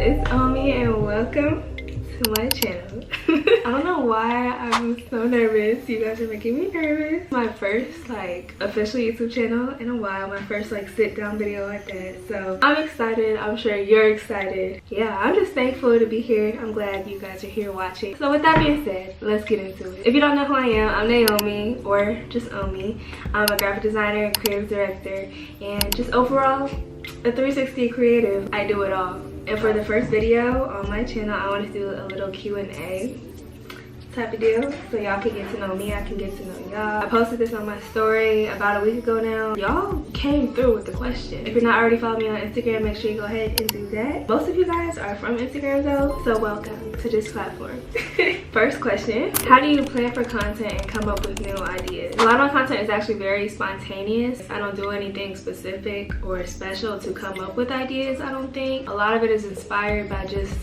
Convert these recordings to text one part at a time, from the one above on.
it's Omi and welcome to my channel. I don't know why I'm so nervous. You guys are making me nervous. My first like official YouTube channel in a while. My first like sit down video like that. So I'm excited. I'm sure you're excited. Yeah, I'm just thankful to be here. I'm glad you guys are here watching. So with that being said, let's get into it. If you don't know who I am, I'm Naomi, or just Omi. I'm a graphic designer and creative director, and just overall a 360 creative. I do it all. And for the first video on my channel, I want to do a little Q&A type of deal, so y'all can get to know me, I can get to know y'all. I posted this on my story about a week ago now. Y'all came through with the question. If you're not already following me on Instagram, make sure you go ahead and do that. Most of you guys are from Instagram though, so welcome to this platform. First question: how do you plan for content and come up with new ideas? A lot of my content is actually very spontaneous. I don't do anything specific or special to come up with ideas, I don't think. A lot of it is inspired by just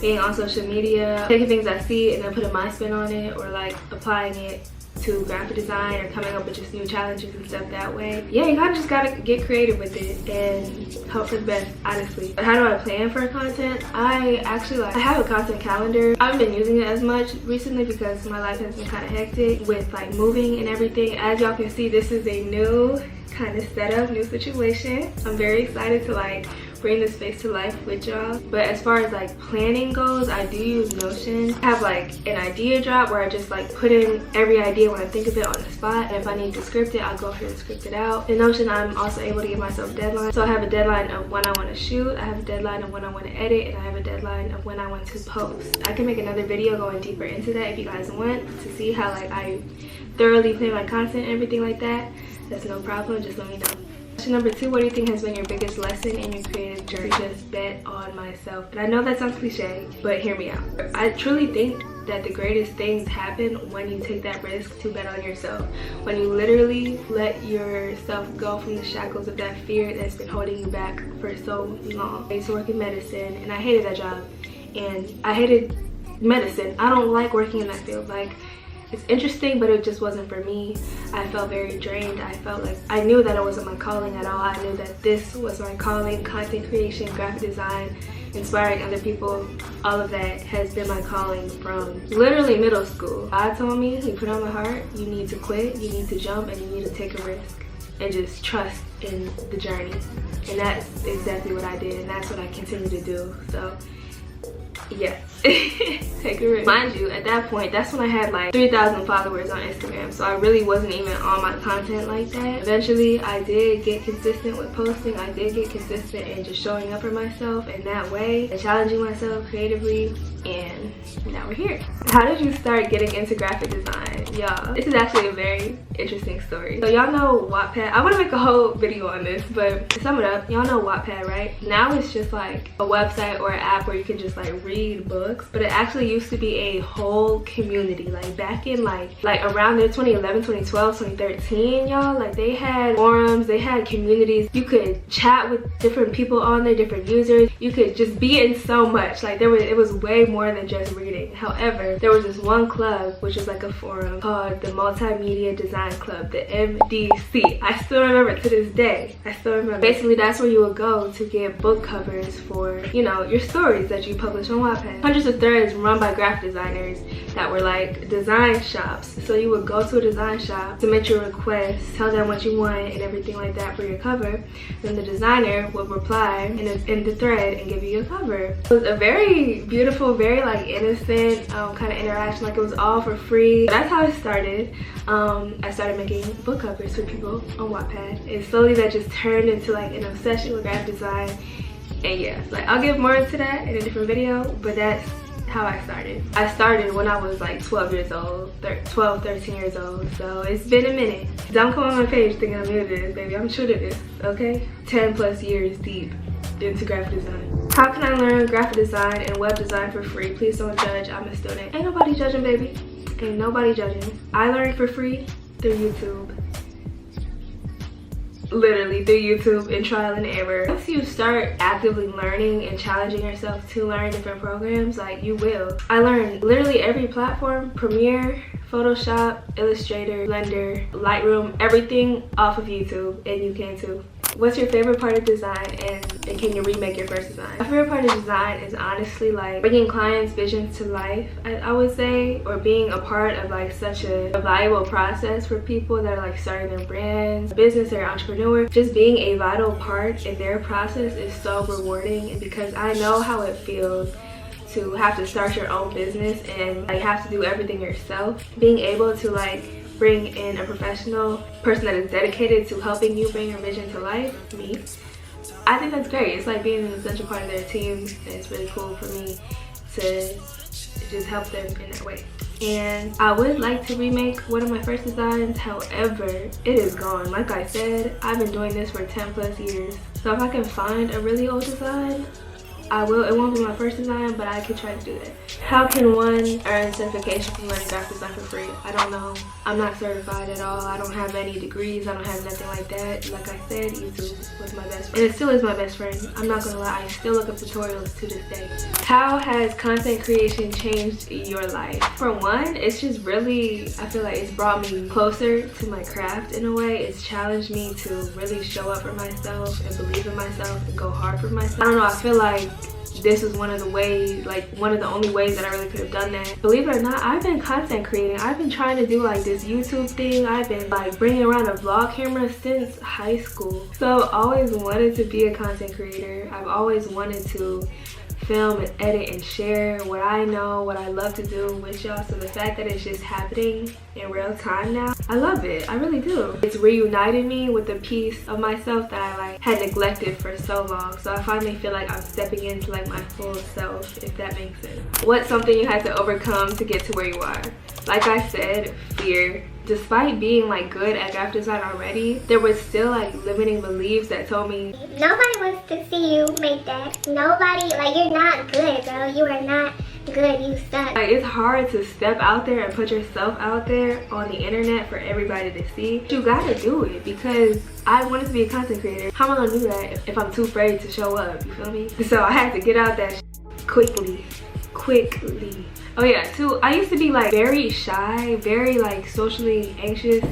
being on social media, taking things I see and then putting my spin on it, or like applying it to graphic design or coming up with just new challenges and stuff that way. Yeah, you kind of just gotta get creative with it and hope for the best, honestly. But how do I plan for content? I actually I have a content calendar. I haven't been using it as much recently because my life has been kind of hectic with like moving and everything. As y'all can see, this is a new kind of setup, new situation. I'm very excited to like bring this space to life with y'all. But as far as like planning goes, I do use Notion. I have like an idea drop where I just like put in every idea when I think of it on the spot, and if I need to script it, I'll go ahead and script it out. In Notion, I'm also able to give myself deadlines. So I have a deadline of when I want to shoot, I have a deadline of when I want to edit, and I have a deadline of when I want to post. I can make another video going deeper into that if you guys want to see how like I thoroughly plan my content and everything like that. That's no problem, just let me know. Question number 2, what do you think has been your biggest lesson in your creative journey? Just bet on myself. And I know that sounds cliche, but hear me out. I truly think that the greatest things happen when you take that risk to bet on yourself. When you literally let yourself go from the shackles of that fear that's been holding you back for so long. I used to work in medicine and I hated that job. And I hated medicine. I don't like working in that field. Like, it's interesting, but it just wasn't for me. I felt very drained. I felt like I knew that it wasn't my calling at all. I knew that this was my calling. Content creation, graphic design, inspiring other people, all of that has been my calling from literally middle school. God told me, he put on my heart, you need to quit, you need to jump, and you need to take a risk and just trust in the journey. And that's exactly what I did, and that's what I continue to do. So yeah. Take a risk. Mind you, at that point, that's when I had like 3,000 followers on Instagram, so I really wasn't even on my content like that. Eventually, I did get consistent with posting. I did get consistent in just showing up for myself in that way and challenging myself creatively, and now we're here. How did you start getting into graphic design? Y'all, this is actually a very interesting story. So y'all know Wattpad. I want to make a whole video on this, but to sum it up, y'all know Wattpad, right? Now it's just like a website or an app where you can just like read books, but it actually used to be a whole community. Like back in like around there 2011, 2012, 2013, y'all, like they had forums, they had communities. You could chat with different people on there, different users. You could just be in so much. Like it was way more than just reading. However, there was this one club, which is like a forum called the Multimedia Design Club, the MDC. I still remember to this day. I still remember. Basically, that's where you would go to get book covers for, you know, your stories that you publish on Wattpad. Hundreds of threads run by graphic designers that were like design shops. So you would go to a design shop, submit your request, tell them what you want and everything like that for your cover. Then the designer would reply in the thread and give you your cover. It was a very beautiful, very like innocent kind of interaction. Like it was all for free. That's how it started. I started making book covers for people on Wattpad, and slowly that just turned into like an obsession with graphic design. And yeah, like I'll get more into that in a different video, but that's how I started. I started when I was like 12 years old, 12, 13 years old, so it's been a minute. Don't come on my page thinking I'm new to this, baby. I'm true to this, okay? 10 plus years deep into graphic design. How can I learn graphic design and web design for free? Please don't judge, I'm a student. Ain't nobody judging, baby. Ain't nobody judging. I learned for free through YouTube. Literally through YouTube and trial and error. Once you start actively learning and challenging yourself to learn different programs, like you will. I learned literally every platform: Premiere, Photoshop, Illustrator, Blender, Lightroom, everything off of YouTube, and you can too. What's your favorite part of design, and can you remake your first design? My favorite part of design is honestly like bringing clients' visions to life, I would say, or being a part of like such a valuable process for people that are like starting their brands, business, or entrepreneur. Just being a vital part in their process is so rewarding, and because I know how it feels to have to start your own business and like have to do everything yourself. Being able to like bring in a professional person that is dedicated to helping you bring your vision to life, me, I think that's great. It's like being an essential part of their team, and it's really cool for me to just help them in that way. And I would like to remake one of my first designs, however, it is gone. Like I said, I've been doing this for 10+ years. So if I can find a really old design, I will. It won't be my first design, but I could try to do that. How can one earn certification from learning graphic design for free? I don't know. I'm not certified at all. I don't have any degrees. I don't have nothing like that. Like I said, YouTube was my best friend. And it still is my best friend. I'm not gonna lie. I still look up tutorials to this day. How has content creation changed your life? For one, it's just really, I feel like it's brought me closer to my craft in a way. It's challenged me to really show up for myself and believe in myself and go hard for myself. I don't know. I feel like this is one of the ways, like one of the only ways that I really could have done that. Believe it or not, I've been content creating. I've been trying to do like this YouTube thing. I've been like bringing around a vlog camera since high school. So I've always wanted to be a content creator. I've always wanted to film and edit and share what I know, what I love to do with y'all. So the fact that it's just happening in real time now, I love it. I really do. It's reunited me with a piece of myself that I like had neglected for so long. So I finally feel like I'm stepping into like my full self, if that makes sense. What's something you had to overcome to get to where you are? Like I said, fear. Despite being like good at graphic design already, there was still like limiting beliefs that told me nobody wants to see you make that. Nobody, like, you're not good, girl. You are not good. You suck. Like, it's hard to step out there and put yourself out there on the internet for everybody to see. You gotta do it, because I wanted to be a content creator. How am I gonna do that if I'm too afraid to show up? You feel me? So I had to get out that quickly. Oh yeah, too, I used to be like very shy, very like socially anxious,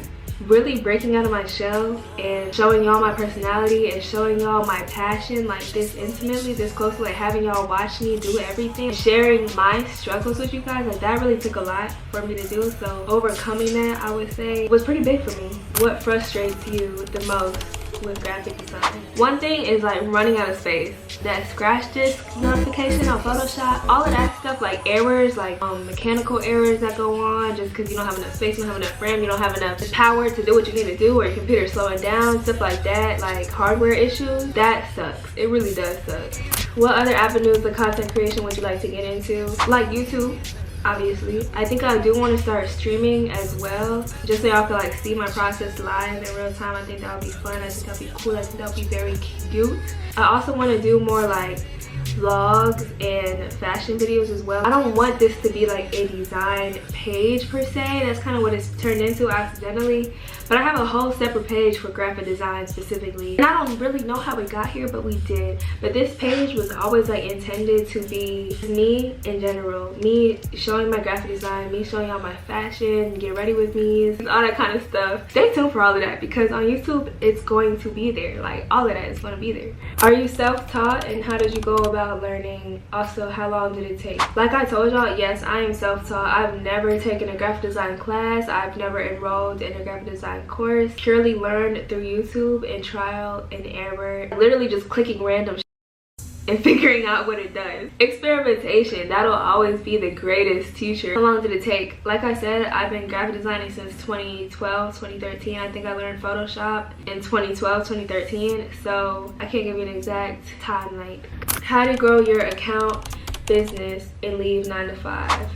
really breaking out of my shell and showing y'all my personality and showing y'all my passion like this intimately, this closely, like having y'all watch me do everything, sharing my struggles with you guys. Like that really took a lot for me to do. So overcoming that, I would say, was pretty big for me. What frustrates you the most with graphic design? One thing is like running out of space. That scratch disk notification on Photoshop, all of that stuff, like errors, like mechanical errors that go on just because you don't have enough space, you don't have enough RAM, you don't have enough power to do what you need to do, or your computer's slowing down, stuff like that, like hardware issues. That sucks. It really does suck. What other avenues of content creation would you like to get into? Like YouTube, obviously. I think I do want to start streaming as well, just so y'all can like see my process live in real time. I think that would be fun. I think that would be cool. I think that would be very cute. I also want to do more like vlogs and fashion videos as well. I don't want this to be like a design page per se. That's kind of what it's turned into accidentally. But I have a whole separate page for graphic design specifically. And I don't really know how we got here, but we did. But this page was always like intended to be me in general. Me showing my graphic design, me showing y'all my fashion, get ready with me, all that kind of stuff. Stay tuned for all of that, because on YouTube, it's going to be there. Like all of that is going to be there. Are you self-taught, and how did you go about learning? Also, how long did it take? Like I told y'all, yes, I am self-taught. I've never taken a graphic design class. I've never enrolled in a graphic design course. Purely learned through YouTube and trial and error, literally just clicking random and figuring out what it does. Experimentation, that'll always be the greatest teacher. How long did it take? Like I said, I've been graphic designing since 2012, 2013. I think I learned Photoshop in 2012, 2013. So I can't give you an exact time. Like, how to grow your account, business, and leave 9 to 5.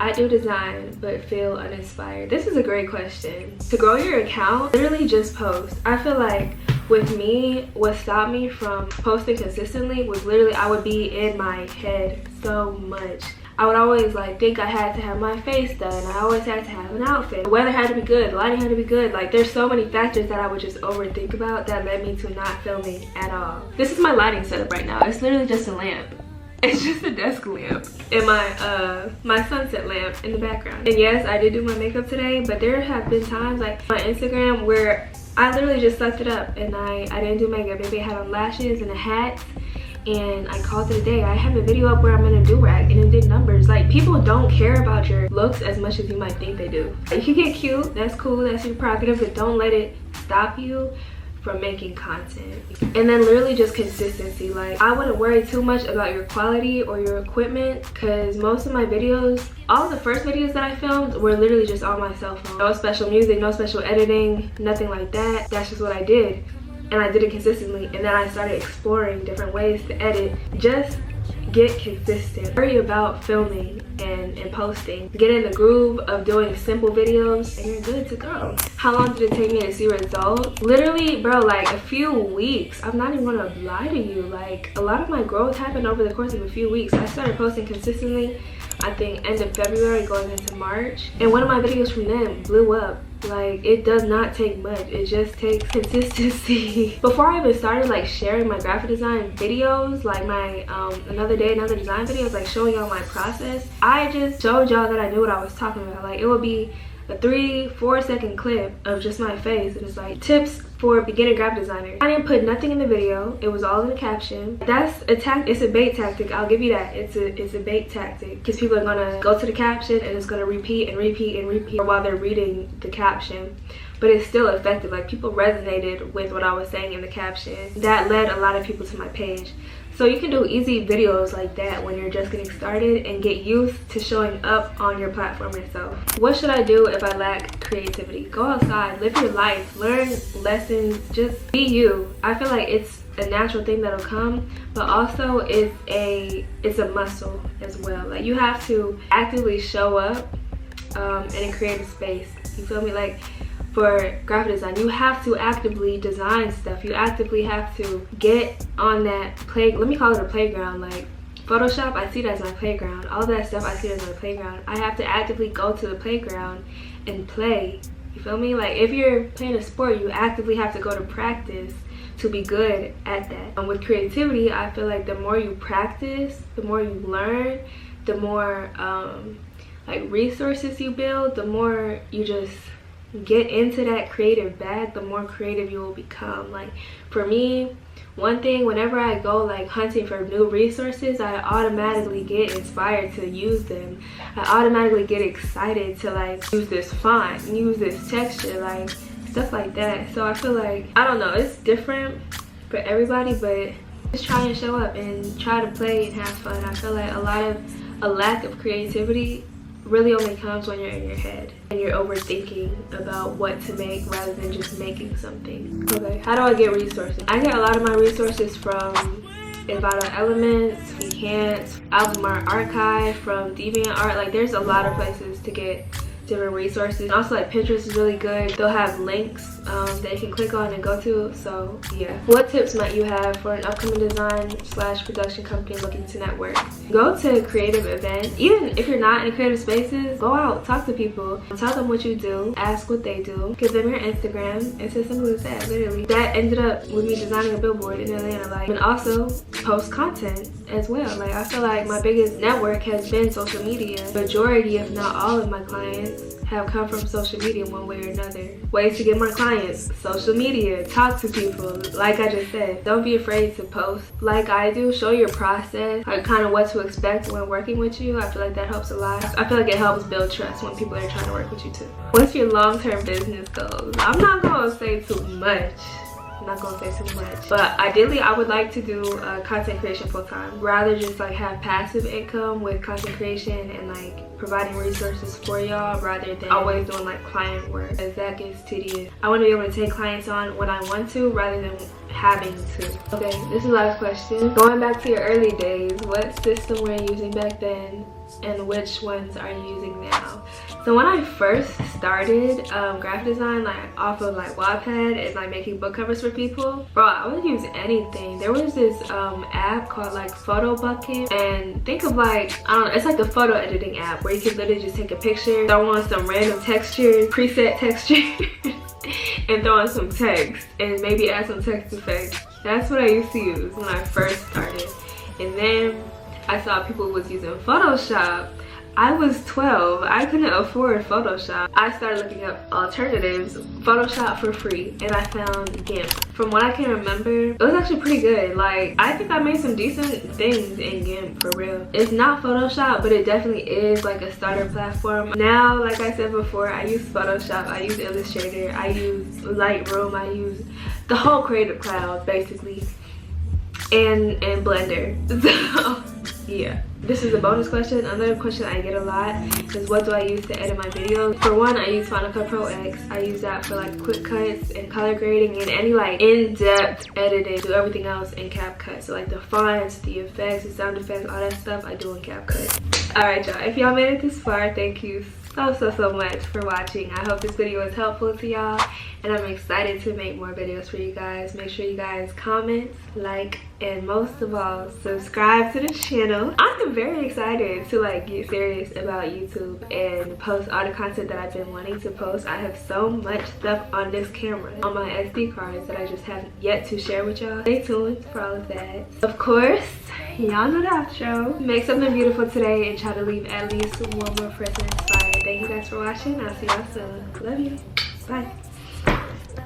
I do design but feel uninspired. This is a great question. To grow your account, literally just post. I feel like with me, what stopped me from posting consistently was literally I would be in my head so much. I would always like think I had to have my face done. I always had to have an outfit. The weather had to be good, the lighting had to be good. Like there's so many factors that I would just overthink about that led me to not filming at all. This is my lighting setup right now. It's literally just a lamp. It's just a desk lamp and my sunset lamp in the background. And yes, I did do my makeup today, but there have been times like my Instagram where I literally just sucked it up and I didn't do makeup. Maybe I had on lashes and a hat and I called it a day. I have a video up where I'm in a do-rag and it did numbers. Like, people don't care about your looks as much as you might think they do. You can get cute, that's cool, that's your prerogative, but don't let it stop you from making content. And then literally just consistency. Like, I wouldn't worry too much about your quality or your equipment, because most of my videos, all the first videos that I filmed were literally just on my cell phone. No special music, no special editing, nothing like that. That's just what I did, and I did it consistently. And then I started exploring different ways to edit. Just get consistent. Worry about filming and posting. Get in the groove of doing simple videos and you're good to go. How long did it take me to see results? Literally, bro, like a few weeks. I'm not even gonna lie to you. Like, a lot of my growth happened over the course of a few weeks. I started posting consistently, I think end of February going into March, and one of my videos from then blew up. Like, it does not take much, it just takes consistency. Before I even started like sharing my graphic design videos, like my another day another design videos, like showing y'all my process, I just showed y'all that I knew what I was talking about. Like, it would be a 3-4 second clip of just my face, and it's like tips for beginner graphic designers. I didn't put nothing in the video, it was all in the caption. That's a it's a bait tactic, I'll give you that. It's a bait tactic, because people are gonna go to the caption and it's gonna repeat and repeat and repeat while they're reading the caption. But it's still effective. Like, people resonated with what I was saying in the caption. That led a lot of people to my page. So you can do easy videos like that when you're just getting started and get used to showing up on your platform yourself. What should I do if I lack creativity? Go outside, live your life, learn lessons, just be you. I feel like it's a natural thing that'll come, but also it's a muscle as well. Like, you have to actively show up in a creative space. You feel me? Like, for graphic design, you have to actively design stuff. You actively have to get on that let me call it a playground. Like, Photoshop, I see it as my playground. All that stuff, I see it as my playground. I have to actively go to the playground and play. You feel me? Like, if you're playing a sport, you actively have to go to practice to be good at that. And with creativity, I feel like the more you practice, the more you learn, the more like resources you build, the more you just get into that creative bag, the more creative you will become. Like, for me, one thing, whenever I go like hunting for new resources, I automatically get inspired to use them. I automatically get excited to like use this font, use this texture, like stuff like that. So I feel like, I don't know, it's different for everybody, but just try and show up and try to play and have fun. I feel like a lack of creativity really only comes when you're in your head and you're overthinking about what to make rather than just making something. Okay, how do I get resources? I get a lot of my resources from Envato Elements, Behance, Album Art Archive, from DeviantArt. Like, there's a lot of places to get different resources. And also, like, Pinterest is really good. They'll have links that you can click on and go to. So yeah, what tips might you have for an upcoming design/production company looking to network? Go to creative events. Even if you're not in creative spaces, go out, talk to people, tell them what you do, ask what they do, give them your Instagram. It's as simple as that. Literally, that ended up with me designing a billboard in Atlanta. Like, and also post content as well. Like, I feel like my biggest network has been social media. Majority, if not all, of my clients have come from social media one way or another. Ways to get more clients: social media, talk to people. Like I just said, don't be afraid to post like I do. Show your process, like kind of what to expect when working with you. I feel like that helps a lot. I feel like it helps build trust when people are trying to work with you too. What's your long-term business goals? I'm not gonna say too much. I'm not gonna say too much, but ideally I would like to do content creation full-time, rather just like have passive income with content creation and like providing resources for y'all, rather than always doing like client work, as that gets tedious. I want to be able to take clients on when I want to rather than having to. Okay, this is the last question. Going back to your early days, what system were you using back then and which ones are you using now? So when I first started graphic design, like off of like Wattpad and like making book covers for people, bro, I would use anything. There was this app called like Photobucket, and think of like, I don't know, it's like a photo editing app where you can literally just take a picture, throw on some random textures, preset textures, and throw on some text and maybe add some text effects. That's what I used to use when I first started. And then I saw people was using Photoshop. I was 12. I couldn't afford Photoshop. I started looking up alternatives, Photoshop for free, and I found GIMP. From what I can remember, it was actually pretty good. Like, I think I made some decent things in GIMP, for real. It's not Photoshop, but it definitely is like a starter platform. Now, like I said before, I use Photoshop, I use Illustrator, I use Lightroom, I use the whole Creative Cloud, basically, and Blender. So, yeah. This is a bonus question. Another question I get a lot is, what do I use to edit my videos? For one, I use Final Cut Pro X. I use that for like quick cuts and color grading and any like in-depth editing. Do everything else in CapCut. So like the fonts, the effects, the sound effects, all that stuff I do in CapCut. Alright y'all, if y'all made it this far, thank you so much for watching. I hope this video was helpful to y'all, and I'm excited to make more videos for you guys. Make sure you guys comment, like, and most of all, subscribe to the channel. I'm very excited to like get serious about YouTube and post all the content that I've been wanting to post. I have so much stuff on this camera, on my SD cards, that I just have yet to share with y'all. Stay tuned for all of that. Of course, y'all know the outro. Make something beautiful today and try to leave at least one more person inspired. Thank you guys for watching. I'll see y'all soon. Love you. Bye.